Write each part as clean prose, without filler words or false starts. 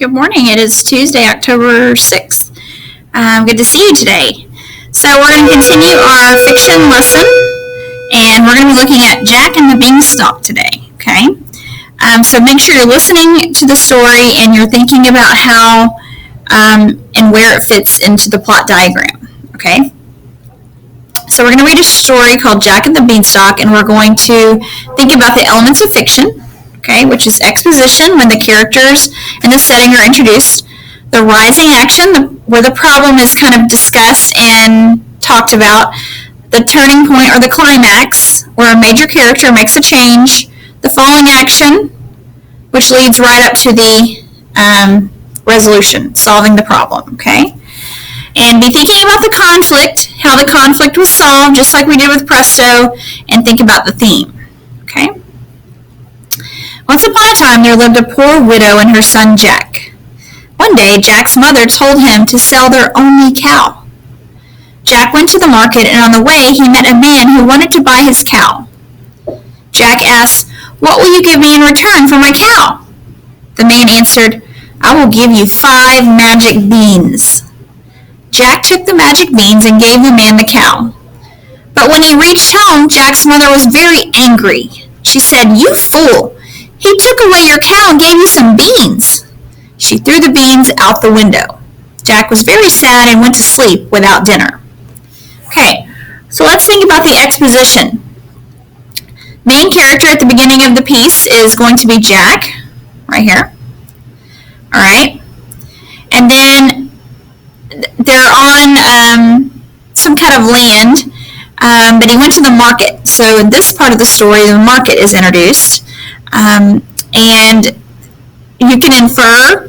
Good morning. It is Tuesday, October 6th. Good to see you today. So we're going to continue our fiction lesson, and we're going to be looking at Jack and the Beanstalk today, okay? So make sure you're listening to the story and you're thinking about how and where it fits into the plot diagram, okay? So we're going to read a story called Jack and the Beanstalk, and we're going to think about the elements of fiction, okay, which is exposition, when the characters and the setting are introduced, the rising action, where the problem is kind of discussed and talked about, the turning point or the climax, where a major character makes a change, the falling action, which leads right up to the resolution, solving the problem, okay? And be thinking about the conflict, how the conflict was solved, just like we did with Presto, and think about the theme, okay? Once upon a time, there lived a poor widow and her son Jack. One day, Jack's mother told him to sell their only cow. Jack went to the market, and on the way, he met a man who wanted to buy his cow. Jack asked, "What will you give me in return for my cow?" The man answered, "I will give you 5 magic beans." Jack took the magic beans and gave the man the cow. But when he reached home, Jack's mother was very angry. She said, "You fool! He took away your cow and gave you some beans." She threw the beans out the window. Jack was very sad and went to sleep without dinner. Okay, so let's think about the exposition. Main character at the beginning of the piece is going to be Jack, right here. All right, and then they're on some kind of land, but he went to the market. So in this part of the story, the market is introduced, and you can infer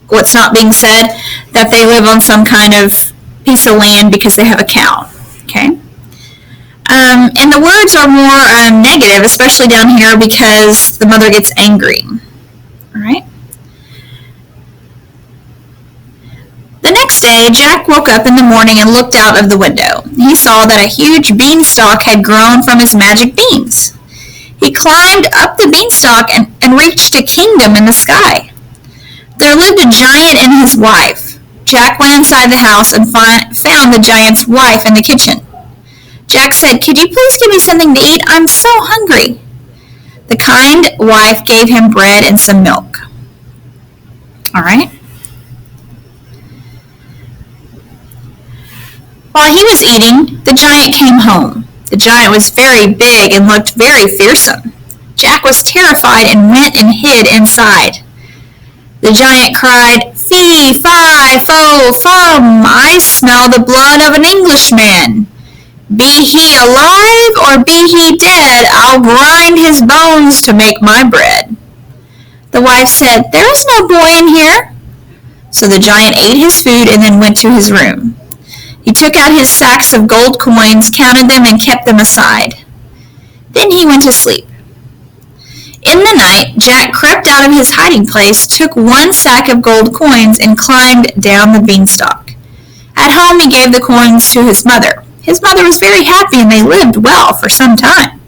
what's not being said, that they live on some kind of piece of land because they have a cow, okay? And the words are more negative, especially down here, because the mother gets angry, all right? The next day, Jack woke up in the morning and looked out of the window. He saw that a huge beanstalk had grown from his magic beans. He climbed up the beanstalk and reached a kingdom in the sky. There lived a giant and his wife. Jack went inside the house and found the giant's wife in the kitchen. Jack said, "Could you please give me something to eat? I'm so hungry." The kind wife gave him bread and some milk. All right. While he was eating, the giant came home. The giant was very big and looked very fearsome. Jack was terrified and went and hid inside. The giant cried, "Fee, fi, fo, fum, I smell the blood of an Englishman. Be he alive or be he dead, I'll grind his bones to make my bread." The wife said, "There is no boy in here." So the giant ate his food and then went to his room. He took out his sacks of gold coins, counted them, and kept them aside. Then he went to sleep. In the night, Jack crept out of his hiding place, took 1 sack of gold coins, and climbed down the beanstalk. At home, he gave the coins to his mother. His mother was very happy, and they lived well for some time.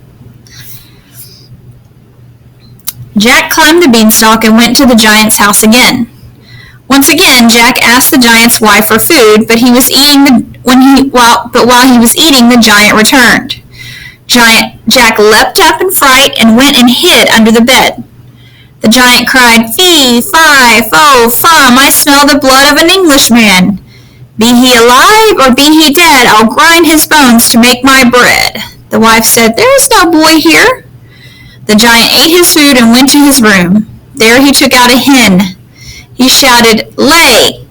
Jack climbed the beanstalk and went to the giant's house again. Once again, Jack asked the giant's wife for food, but while he was eating, the giant returned. Jack leapt up in fright and went and hid under the bed. The giant cried, "Fee, fi, fo, fum, I smell the blood of an Englishman. Be he alive or be he dead, I'll grind his bones to make my bread." The wife said, "There is no boy here." The giant ate his food and went to his room. There he took out a hen. He shouted, "Lay!"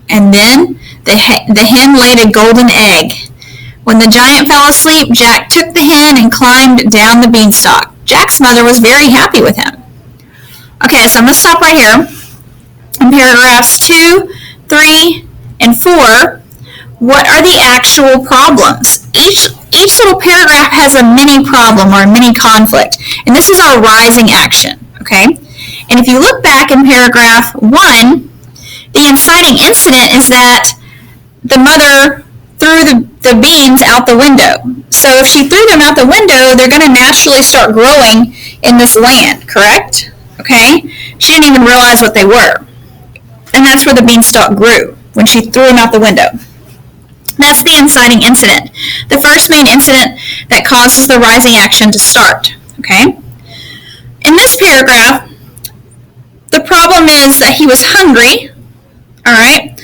And then the hen laid a golden egg. When the giant fell asleep, Jack took the hen and climbed down the beanstalk. Jack's mother was very happy with him. Okay, so I'm going to stop right here. In paragraphs 2, 3, and 4, what are the actual problems? Each little paragraph has a mini problem or a mini conflict, and this is our rising action, okay? And if you look back in paragraph 1, the inciting incident is that the mother threw the beans out the window. So if she threw them out the window, they're going to naturally start growing in this land, correct? Okay? She didn't even realize what they were. and that's where the beanstalk grew, when she threw him out the window. That's the inciting incident, the first main incident that causes the rising action to start. Okay? In this paragraph, the problem is that he was hungry, all right,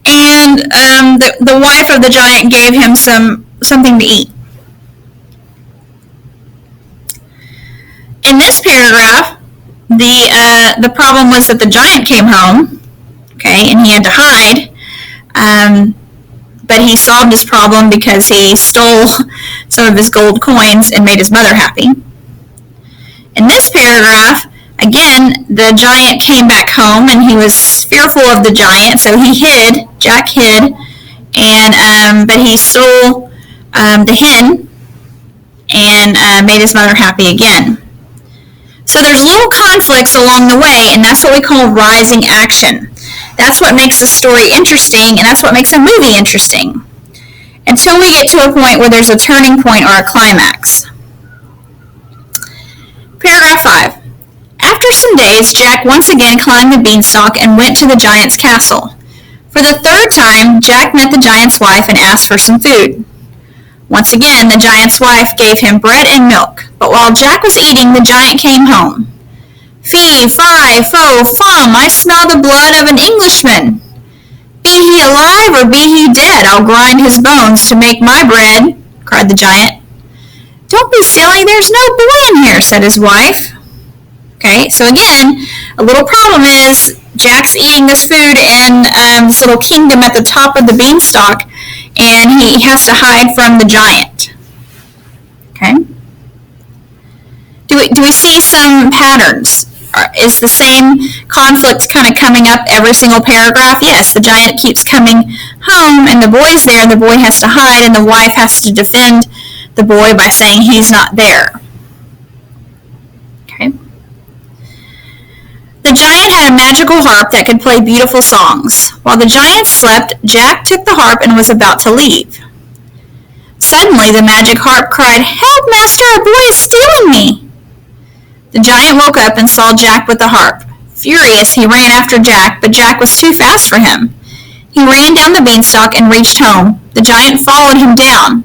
and the wife of the giant gave him something to eat. In this paragraph, the problem was that the giant came home, okay, and he had to hide, but he solved his problem because he stole some of his gold coins and made his mother happy. In this paragraph, again, the giant came back home and he was fearful of the giant, so he hid, Jack hid, and but he stole the hen and made his mother happy again. So there's little conflicts along the way, and that's what we call rising action. That's what makes a story interesting, and that's what makes a movie interesting, until we get to a point where there's a turning point or a climax. Paragraph 5. After some days, Jack once again climbed the beanstalk and went to the giant's castle. For the third time, Jack met the giant's wife and asked for some food. Once again, the giant's wife gave him bread and milk, but while Jack was eating, the giant came home. Fee, fi, fo, fum, I smell the blood of an Englishman. Be he alive or be he dead, I'll grind his bones to make my bread, cried the giant. Don't be silly, there's no boy in here, said his wife. Okay, so again, a little problem is Jack's eating this food in this little kingdom at the top of the beanstalk, and he has to hide from the giant. Okay? Do we see some patterns? Is the same conflict kind of coming up every single paragraph? Yes, the giant keeps coming home, and the boy's there, the boy has to hide, and the wife has to defend the boy by saying he's not there. Okay? The giant had a magical harp that could play beautiful songs. While the giant slept, Jack took the harp and was about to leave. Suddenly, the magic harp cried, "Help, master, a boy is stealing me!" The giant woke up and saw Jack with the harp. Furious, he ran after Jack, but Jack was too fast for him. He ran down the beanstalk and reached home. The giant followed him down.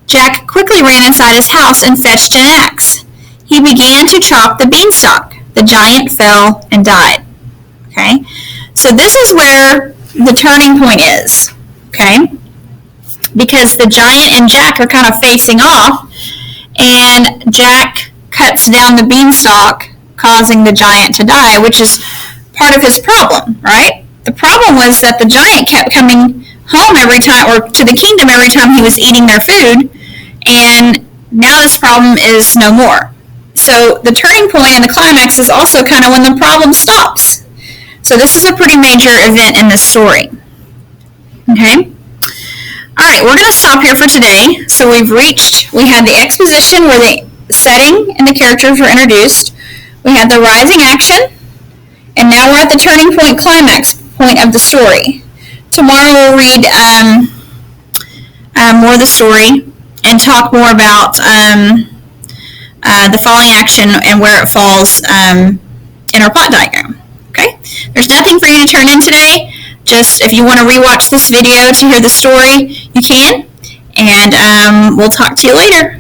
Jack quickly ran inside his house and fetched an axe. He began to chop the beanstalk. The giant fell and died. Okay? So this is where the turning point is. Okay? Because the giant and Jack are kind of facing off, and Jack cuts down the beanstalk, causing the giant to die, which is part of his problem, right? The problem was that the giant kept coming home every time, or to the kingdom every time he was eating their food, and now this problem is no more. So the turning point and the climax is also kind of when the problem stops. So this is a pretty major event in this story. Okay? Alright, we're going to stop here for today. So we had the exposition where the setting and the characters were introduced. We had the rising action, and now we're at the turning point, climax point of the story. Tomorrow we'll read more of the story and talk more about the falling action and where it falls in our plot diagram. Okay? There's nothing for you to turn in today. Just if you want to rewatch this video to hear the story, you can. And we'll talk to you later.